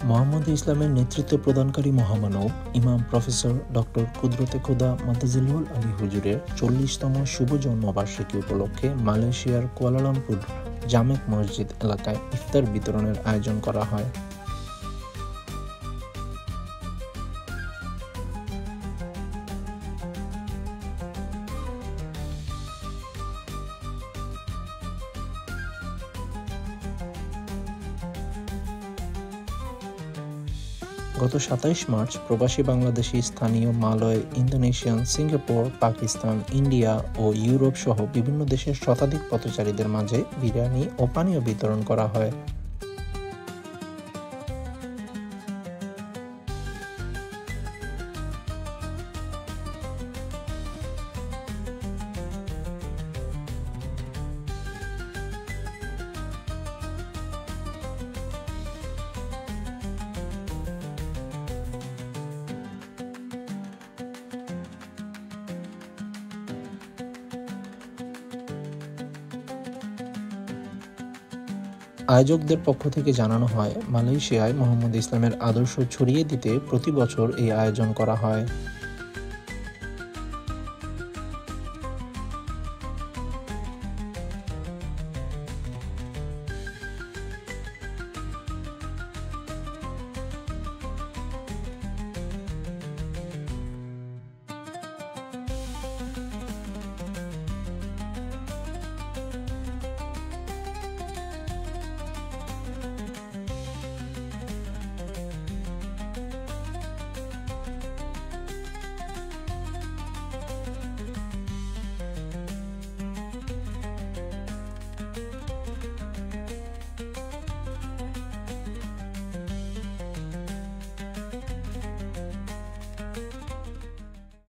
মোহাম্মদ ইসলামের নেতৃত্ব প্রদানকারী মহামানব ইমাম প্রফেসর ডক্টর কুদরতে খোদা মাদ্দাজিলহুল আলী হুজুরের ৪০তম শুভ জন্মবার্ষিকী উপলক্ষে মালয়েশিয়ার কুয়ালালামপুর জামেক মসজিদ এলাকায় ইফতার বিতরণের আয়োজন করা হয়। গত ২৭ মার্চ প্রবাসী বাংলাদেশি স্থানীয় Malay, Indonesian, Singapore, Pakistan, India ও ইউরোপ সহ বিভিন্ন দেশের শতাধিক পথচারীদের মাঝে বিরিয়ানি ও পানীয় বিতরণ করা হয়। আয়োজকদের পক্ষ থেকে জানানো হয়, মালয়েশিয়ায় মোহাম্মদ ইসলামের আদর্শ ছড়িয়ে দিতে প্রতি বছর এই আয়োজন করা হয়।